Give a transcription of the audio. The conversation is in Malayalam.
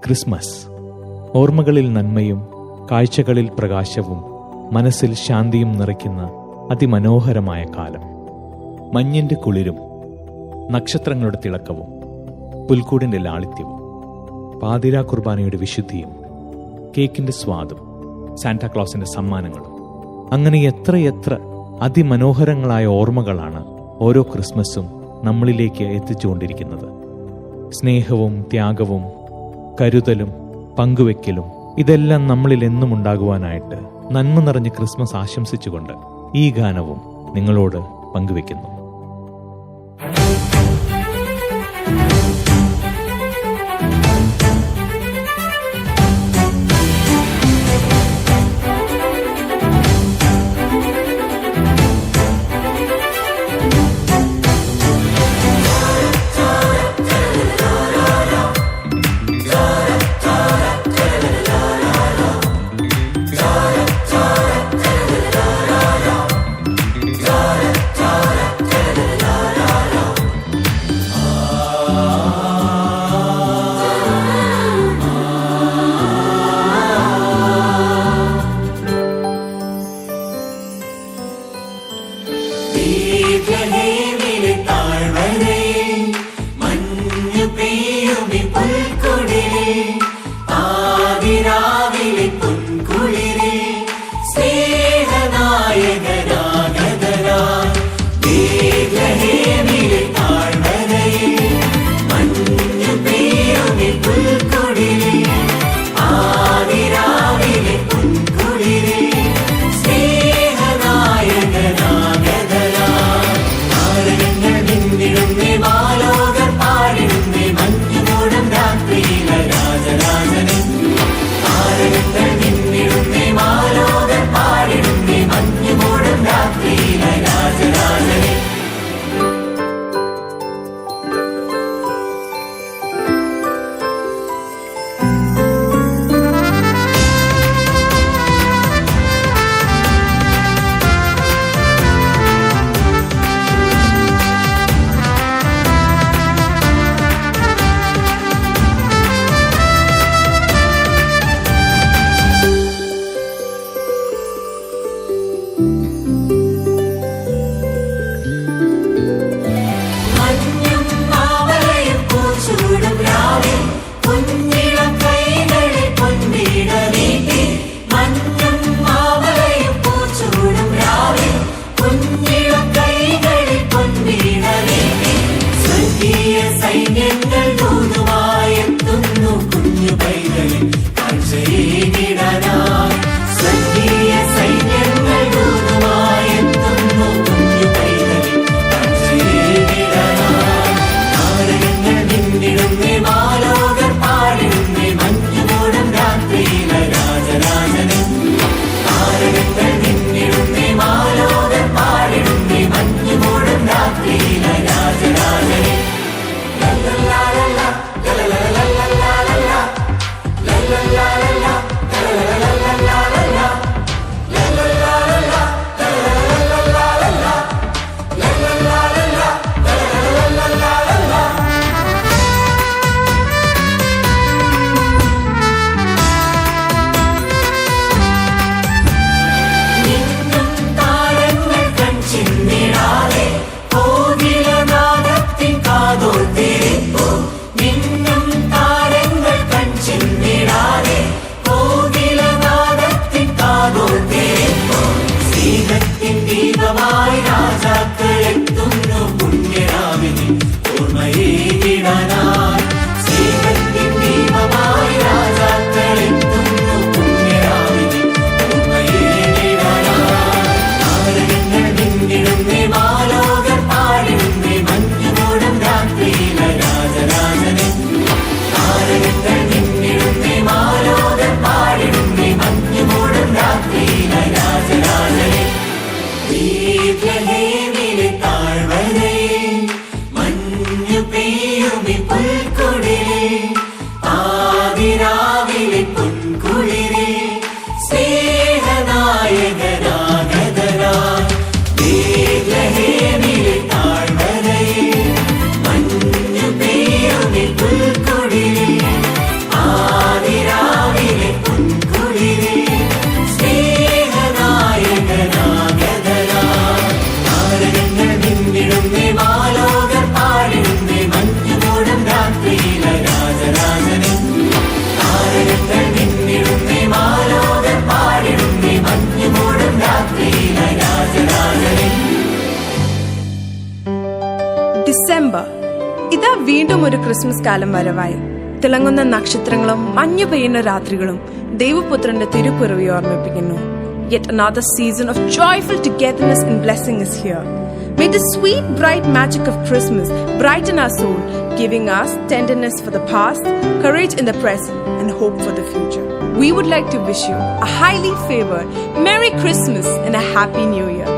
ക്രിസ്മസ് ഓർമ്മകളിൽ നന്മയും കാഴ്ചകളിൽ പ്രകാശവും മനസ്സിൽ ശാന്തിയും നിറയ്ക്കുന്ന അതിമനോഹരമായ കാലം. മഞ്ഞിന്റെ കുളിരും നക്ഷത്രങ്ങളുടെ തിളക്കവും പുൽക്കൂടിന്റെ ലാളിത്യവും പാതിരാ കുർബാനയുടെ വിശുദ്ധിയും കേക്കിന്റെ സ്വാദും സാന്റാക്ലോസിന്റെ സമ്മാനങ്ങളും, അങ്ങനെ എത്രയെത്ര അതിമനോഹരങ്ങളായ ഓർമ്മകളാണ് ഓരോ ക്രിസ്മസും നമ്മളിലേക്ക് എത്തിച്ചുകൊണ്ടിരിക്കുന്നത്. സ്നേഹവും ത്യാഗവും കരുതലും പങ്കുവെക്കലും ഇതെല്ലാം നമ്മളിൽ എന്നും ഉണ്ടാകുവാനായിട്ട് നന്മ നിറഞ്ഞ ക്രിസ്മസ് ആശംസിച്ചുകൊണ്ട് ഈ ഗാനവും നിങ്ങളോട് പങ്കുവെക്കുന്നു. വീണ്ടും ഒരു ക്രിസ്മസ് കാലം വരവായി. തിളങ്ങുന്ന നക്ഷത്രങ്ങളും മഞ്ഞു പെയ്യുന്ന രാത്രികളും ദൈവപുത്രന്റെ തിരുപ്പിറവി ഓർമ്മിപ്പിക്കുന്നു. Yet another season of joyful togetherness and blessing is here. May the sweet, bright magic of Christmas brighten our soul, giving us tenderness for the past, courage in the present, and hope for the future. We would like to wish you a highly favored Merry Christmas and a Happy New Year.